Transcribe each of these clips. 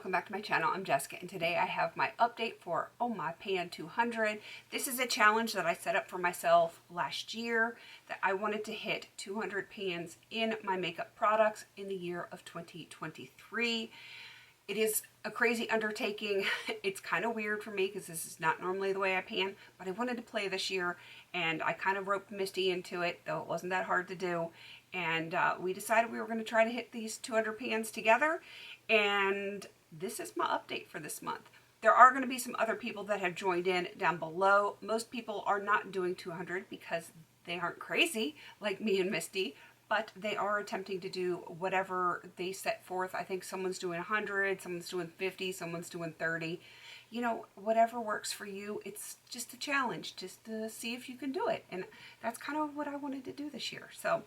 welcome back to my channel. I'm Jessica, and today I have my update for Oh My Pan 200. This is a challenge that I set up for myself last year, that I wanted to hit 200 pans in my makeup products in the year of 2023. It is a crazy undertaking. It's kind of weird for me because this is not normally the way I pan, but I wanted to play this year, and I kind of roped Misty into it, though it wasn't that hard to do. And we decided we were going to try to hit these 200 pans together, and this is my update for this month. There are going to be some other people that have joined in down below. Most people are not doing 200 because they aren't crazy like me and Misty, but they are attempting to do whatever they set forth. I think someone's doing 100, someone's doing 50, someone's doing 30. You know, whatever works for you. It's just a challenge, just to see if you can do it. And that's kind of what I wanted to do this year. So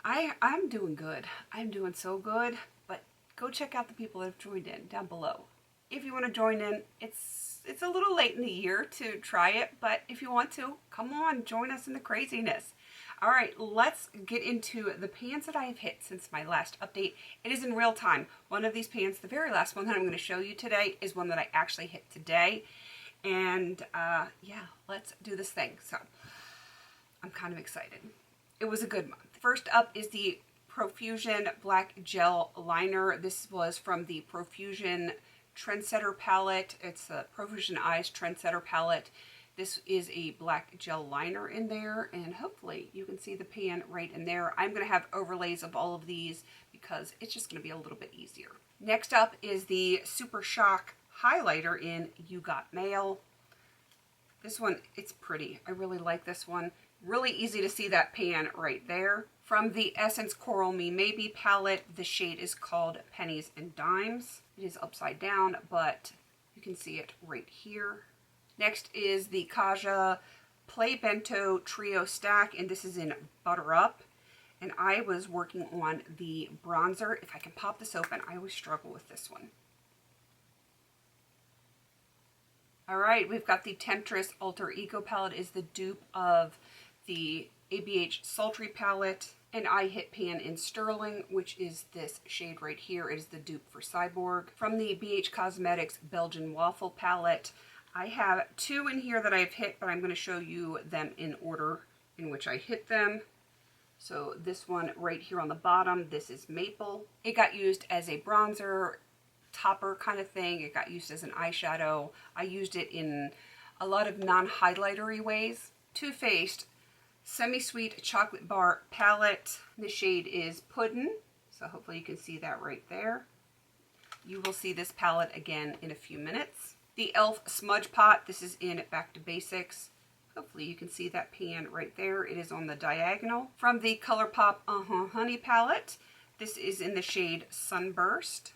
I'm doing good. I'm doing so good, but go check out the people that have joined in down below. If you want to join in, it's a little late in the year to try it, but if you want to, come on, join us in the craziness. All right, let's get into the pans that I have hit since my last update. It is in real time. One of these pans, the very last one that I'm going to show you today, is one that I actually hit today. And yeah, let's do this thing. So I'm kind of excited. It was a good month. First up is the Profusion Black Gel Liner. This was from the Profusion Trendsetter palette. It's a Profusion Eyes Trendsetter palette. This is a black gel liner in there, and hopefully you can see the pan right in there. I'm going to have overlays of all of these because it's just going to be a little bit easier. Next up is the Super Shock Highlighter in You Got Mail. This one, it's pretty. I really like this one. Really easy to see that pan right there. From the Essence Coral Me Maybe palette, the shade is called Pennies and Dimes. It is upside down, but you can see it right here. Next is the Kaja Play Bento Trio Stack, and this is in Butter Up. And I was working on the bronzer. If I can pop this open, I always struggle with this one. All right, we've got the Temptress Alter Ego palette, is the dupe of the ABH Sultry palette, and I hit pan in Sterling, which is this shade right here. It is the dupe for Cyborg. From the BH Cosmetics Belgian Waffle palette, I have two in here that I've hit, but I'm going to show you them in order in which I hit them. So this one right here on the bottom, this is Maple. It got used as a bronzer, topper kind of thing. It got used as an eyeshadow. I used it in a lot of non-highlightery ways. Too Faced Semi-Sweet Chocolate Bar Palette. The shade is Puddin', so hopefully you can see that right there. You will see this palette again in a few minutes. The e.l.f. Smudge Pot, this is in Back to Basics. Hopefully you can see that pan right there. It is on the diagonal. From the ColourPop Honey palette, this is in the shade Sunburst.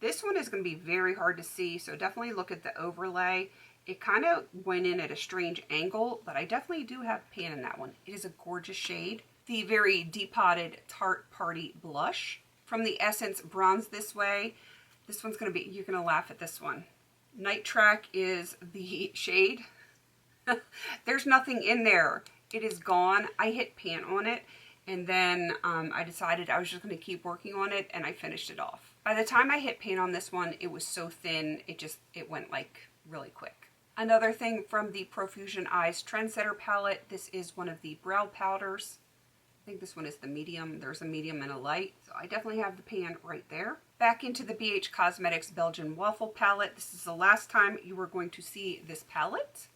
This one is going to be very hard to see, so definitely look at the overlay. It kind of went in at a strange angle, but I definitely do have pan in that one. It is a gorgeous shade. The very Depotted Tarte Party Blush. From the Essence Bronze This Way, this one's going to be, you're going to laugh at this one. Night Track is the shade. There's nothing in there. It is gone. I hit pan on it, and then I decided I was just going to keep working on it, and I finished it off. By the time I hit pan on this one, it was so thin, it went like really quick. Another thing from the Profusion Eyes Trendsetter palette, this is one of the brow powders. I think this one is the medium. There's a medium and a light, so I definitely have the pan right there. Back into the BH Cosmetics Belgian Waffle palette. This is the last time you are going to see this palette.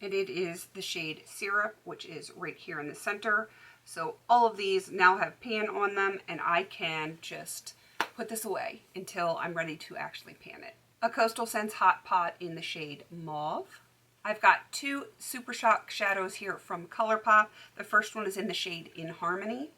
And it is the shade Syrup, which is right here in the center. So all of these now have pan on them, and I can just put this away until I'm ready to actually pan it. A Coastal Scents Hot Pot in the shade Mauve. I've got two Super Shock shadows here from ColourPop. The first one is in the shade In Harmony.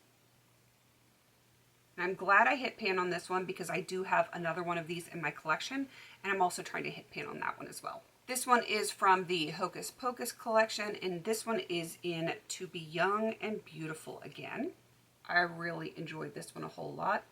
And I'm glad I hit pan on this one because I do have another one of these in my collection, and I'm also trying to hit pan on that one as well. This one is from the Hocus Pocus collection, and this one is in To Be Young and Beautiful Again. I really enjoyed this one a whole lot.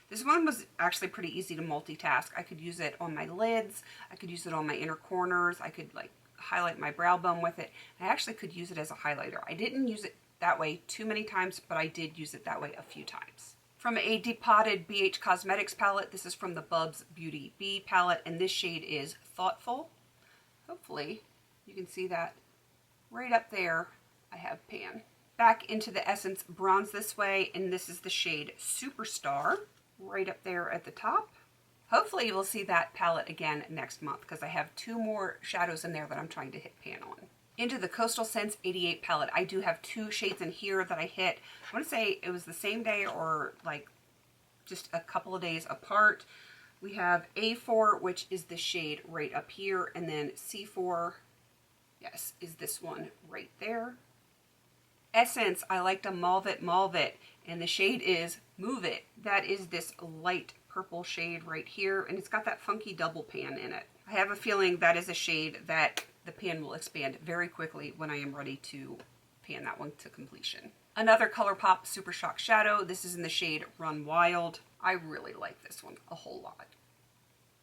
This one was actually pretty easy to multitask. I could use it on my lids, I could use it on my inner corners, I could like highlight my brow bone with it. I actually could use it as a highlighter. I didn't use it that way too many times, but I did use it that way a few times. From a depotted BH Cosmetics palette, this is from the Bubs Beauty Bee palette, and this shade is Thoughtful. Hopefully you can see that right up there. I have pan. Back into the Essence Bronze This Way, and this is the shade Superstar, right up there at the top. Hopefully you'll see that palette again next month, because I have 2 more shadows in there that I'm trying to hit pan on. Into the Coastal Scents 88 palette. I do have 2 shades in here that I hit. I want to say it was the same day or like just a couple of days apart. We have A4, which is the shade right up here, and then C4, yes, is this one right there. Essence, I like to mauve it, and the shade is Move It. That is this light purple shade right here, and it's got that funky double pan in it. I have a feeling that is a shade that the pan will expand very quickly when I am ready to pan that one to completion. Another ColourPop Super Shock Shadow. This is in the shade Run Wild. I really like this one a whole lot.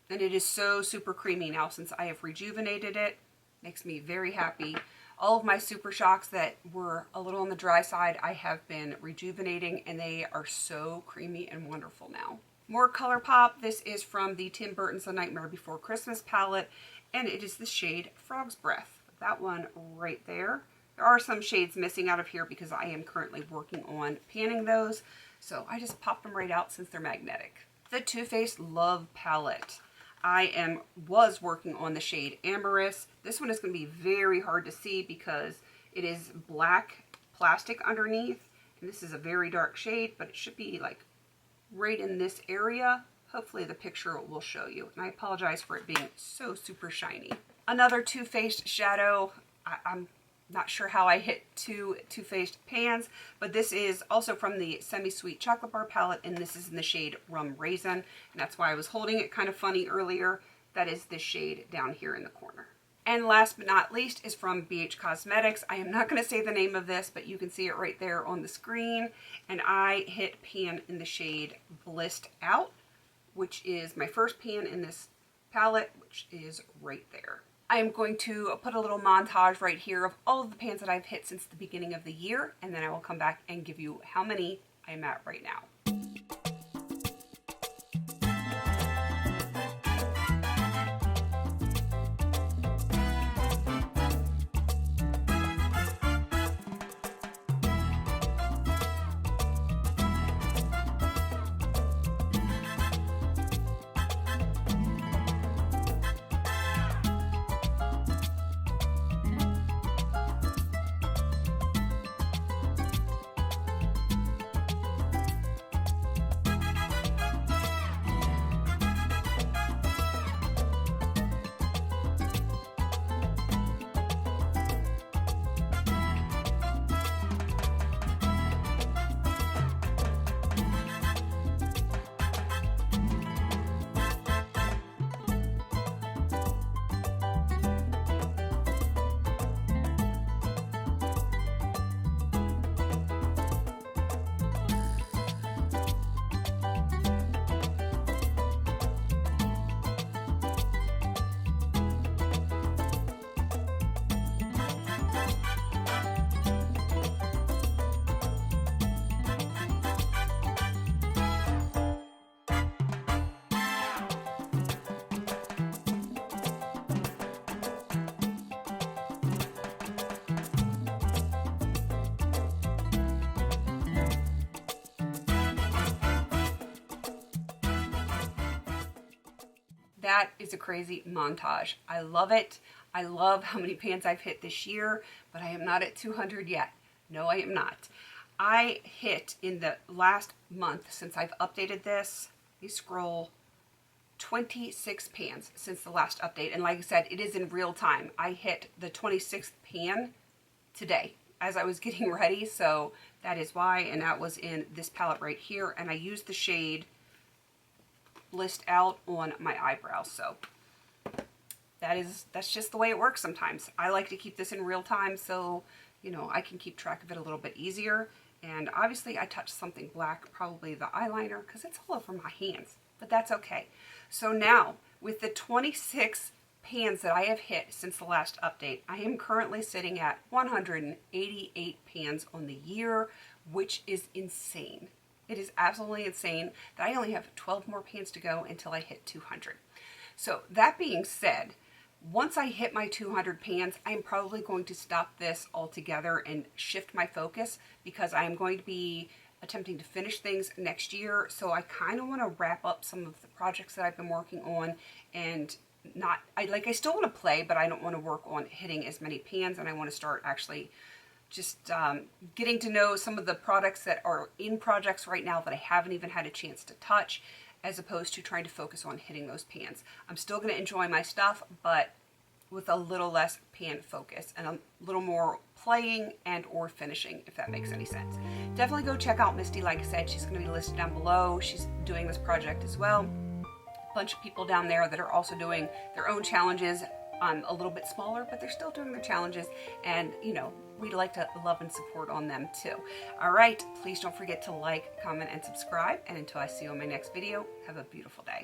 And it is so super creamy now since I have rejuvenated it. Makes me very happy. All of my Super Shocks that were a little on the dry side, I have been rejuvenating, and they are so creamy and wonderful now. More ColourPop. This is from the Tim Burton's The Nightmare Before Christmas palette, and it is the shade Frog's Breath. That one right there. There are some shades missing out of here because I am currently working on panning those, so I just popped them right out since they're magnetic. The Too Faced Love palette. I was working on the shade Amorous. This one is going to be very hard to see because it is black plastic underneath, and this is a very dark shade, but it should be like right in this area. Hopefully the picture will show you, and I apologize for it being so super shiny. Another Too Faced shadow. I'm not sure how I hit 2 Too Faced pans, but this is also from the Semi-Sweet Chocolate Bar palette, and this is in the shade Rum Raisin, and that's why I was holding it kind of funny earlier. That is this shade down here in the corner. And last but not least is from BH Cosmetics. I am not going to say the name of this, but you can see it right there on the screen, and I hit pan in the shade Blissed Out, which is my first pan in this palette, which is right there. I am going to put a little montage right here of all of the pans that I've hit since the beginning of the year, and then I will come back and give you how many I'm at right now. That is a crazy montage. I love it. I love how many pans I've hit this year, but I am not at 200 yet. No, I am not. I hit in the last month since I've updated this, you scroll, 26 pans since the last update. And like I said, it is in real time. I hit the 26th pan today as I was getting ready, so that is why, and that was in this palette right here, and I used the shade Blissed Out on my eyebrows, so that's just the way it works sometimes. I like to keep this in real time so, you know, I can keep track of it a little bit easier. And obviously I touched something black, probably the eyeliner, because it's all over my hands, but that's okay. So now, with the 26 pans that I have hit since the last update, I am currently sitting at 188 pans on the year, which is insane. It is absolutely insane that I only have 12 more pans to go until I hit 200. So that being said, once I hit my 200 pans, I'm probably going to stop this altogether and shift my focus, because I am going to be attempting to finish things next year. So I kind of want to wrap up some of the projects that I've been working on, and I still want to play, but I don't want to work on hitting as many pans, and I want to start actually just getting to know some of the products that are in projects right now that I haven't even had a chance to touch, as opposed to trying to focus on hitting those pans. I'm still going to enjoy my stuff, but with a little less pan focus and a little more playing and or finishing, if that makes any sense. Definitely go check out Misty. Like I said, she's going to be listed down below. She's doing this project as well. A bunch of people down there that are also doing their own challenges, a little bit smaller, but they're still doing their challenges, and you know, we'd like to love and support on them too. All right, please don't forget to like, comment, and subscribe, and until I see you on my next video, have a beautiful day.